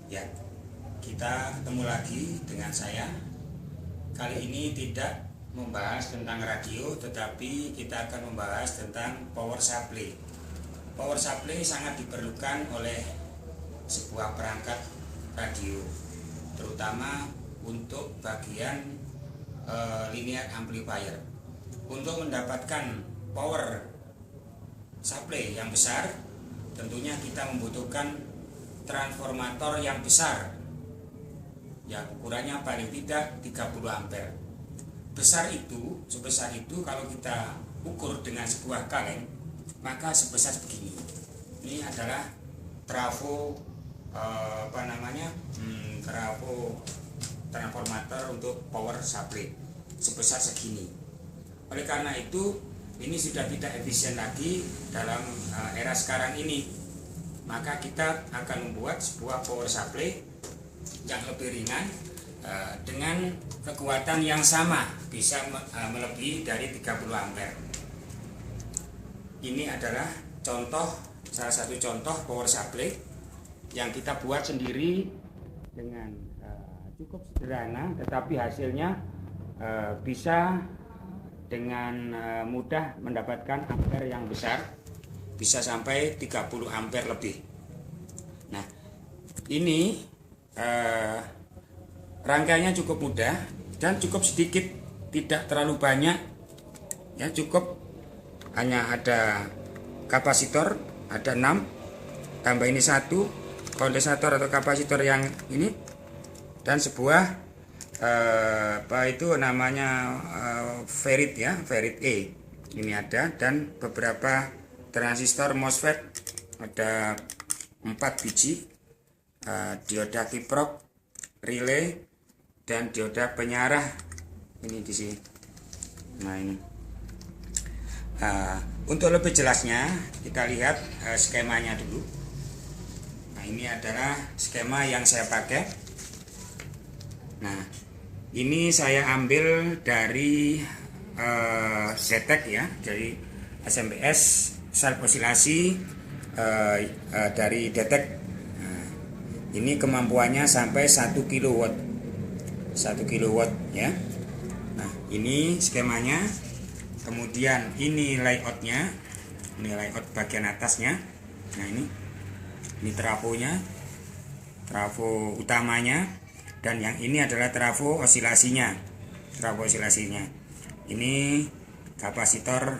Ya, kita ketemu lagi dengan saya. Kali ini tidak membahas tentang radio, tetapi kita akan membahas tentang power supply. Power supply sangat diperlukan oleh sebuah perangkat radio, terutama untuk bagian linear amplifier. Untuk mendapatkan power supply yang besar, tentunya kita membutuhkan transformator yang besar, ya ukurannya paling tidak 30 ampere. Sebesar itu kalau kita ukur dengan sebuah kaleng, maka sebesar begini. Ini adalah trafo trafo transformator untuk power supply sebesar segini. Oleh karena itu, ini sudah tidak efisien lagi dalam era sekarang ini. Maka kita akan membuat sebuah power supply yang lebih ringan dengan kekuatan yang sama, bisa melebihi dari 30 ampere. Ini adalah salah satu contoh power supply yang kita buat sendiri dengan cukup sederhana, tetapi hasilnya bisa dengan mudah mendapatkan ampere yang besar, bisa sampai 30 ampere lebih. Nah, ini rangkaiannya cukup mudah dan cukup sedikit, tidak terlalu banyak. Ya, cukup hanya ada kapasitor, ada 6, tambah ini 1 kondensator atau kapasitor yang ini, dan sebuah ferrit ya, ferrit E. Ini ada, dan beberapa transistor MOSFET, ada 4 biji, dioda kiprok, relay, dan dioda penyarah ini di sini. Nah, ini untuk lebih jelasnya kita lihat skemanya dulu. Nah, ini adalah skema yang saya pakai. Nah, ini saya ambil dari Zetek ya, dari SMPS self osilasi dari Detek. Ini kemampuannya sampai 1 kW ya. Nah, ini skemanya. Kemudian ini layoutnya, ini layout bagian atasnya. Nah, ini trafonya, trafo utamanya, dan yang ini adalah trafo osilasinya. Ini kapasitor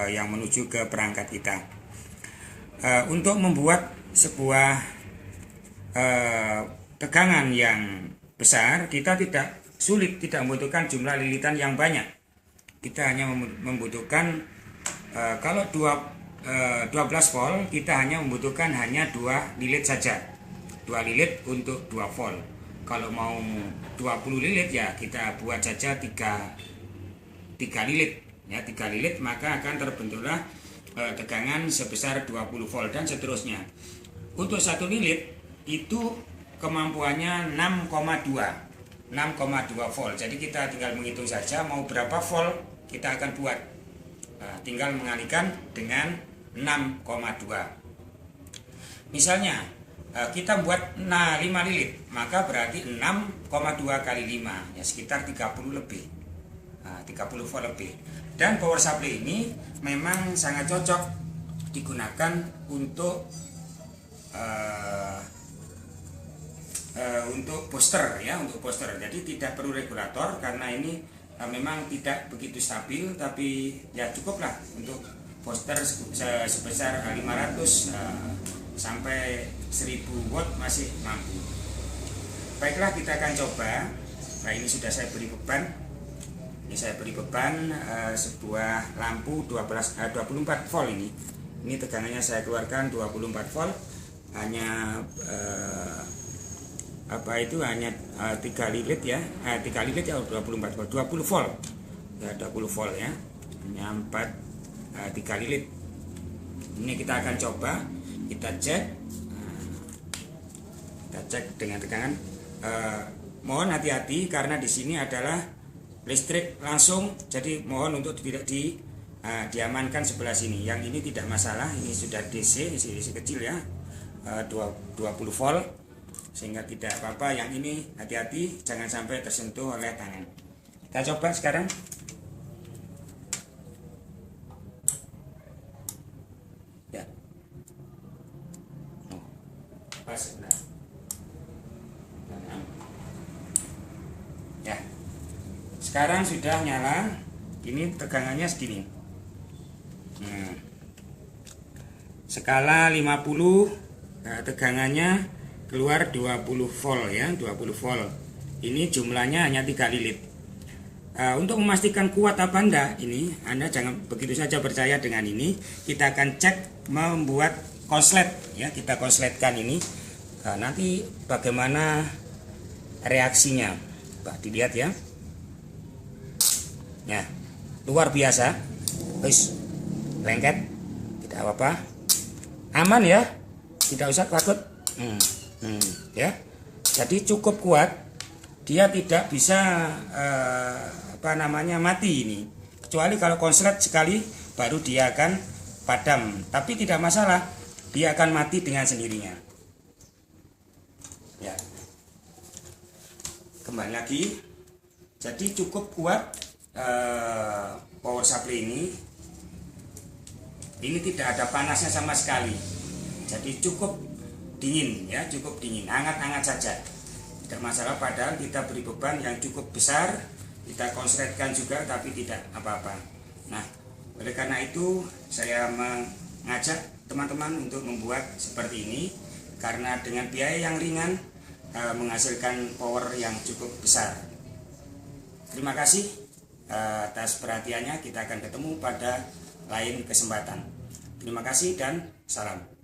yang menuju ke perangkat kita. Untuk membuat sebuah tegangan yang besar, kita tidak membutuhkan jumlah lilitan yang banyak. Kita hanya membutuhkan kalau 12 volt, kita hanya membutuhkan 2 lilit saja. 2 lilit untuk 2 volt. Kalau mau 20 lilit ya kita buat saja 3 lilit ya, 3 lilit, maka akan terbentuklah tegangan sebesar 20 volt dan seterusnya. Untuk 1 lilit itu kemampuannya 6,2 volt. Jadi kita tinggal menghitung saja mau berapa volt kita akan buat. Tinggal mengalihkan dengan 6,2. Misalnya kita buat 5 lilit, maka berarti 6,2 kali 5 ya sekitar 30 lebih. 30 volt lebih. Dan power supply ini memang sangat cocok digunakan untuk booster ya, untuk booster. Jadi tidak perlu regulator karena ini memang tidak begitu stabil, tapi ya cukuplah untuk booster sebesar 500 sampai 1000 watt masih mampu. Baiklah, kita akan coba. Nah, ini sudah saya beri beban. Ini saya beri beban sebuah lampu 24 volt ini. Ini tegangannya saya keluarkan 24 volt. Hanya hanya 3 lilit ya. 3 lilit ya 24 volt. 20 volt. Ya 20 volt ya. Hanya 3 lilit. Ini kita akan coba, kita cek. Kita cek dengan tegangan. Mohon hati-hati karena di sini adalah listrik langsung, jadi mohon untuk tidak diamankan sebelah sini. Yang ini tidak masalah, ini sudah DC kecil ya, 20 volt. sehingga tidak apa-apa. Yang ini hati-hati jangan sampai tersentuh oleh tangan. Kita coba sekarang. Ya. Pas, nah. Ya. Sekarang sudah nyala. Ini tegangannya segini. Skala 50, tegangannya keluar 20 volt ya, 20 volt. Ini jumlahnya hanya 3 lilit. Untuk memastikan kuat apa enggak, ini Anda jangan begitu saja percaya dengan ini. Kita akan cek membuat konslet ya, kita konsletkan ini. Nanti bagaimana reaksinya, Pak, dilihat ya. Ya, luar biasa. Wis, lengket, tidak apa-apa, aman ya, tidak usah takut. Ya, jadi cukup kuat. Dia tidak bisa mati ini, kecuali kalau konslet sekali baru dia akan padam. Tapi tidak masalah, dia akan mati dengan sendirinya. Ya, kembali lagi. Jadi cukup kuat power supply ini tidak ada panasnya sama sekali. Jadi cukup dingin ya, cukup dingin, hangat-hangat saja. Tidak masalah, padahal kita beri beban yang cukup besar, kita konsletkan juga tapi tidak apa-apa. Nah, oleh karena itu saya mengajak teman-teman untuk membuat seperti ini, karena dengan biaya yang ringan menghasilkan power yang cukup besar. Terima kasih atas perhatiannya. Kita akan ketemu pada lain kesempatan. Terima kasih dan salam.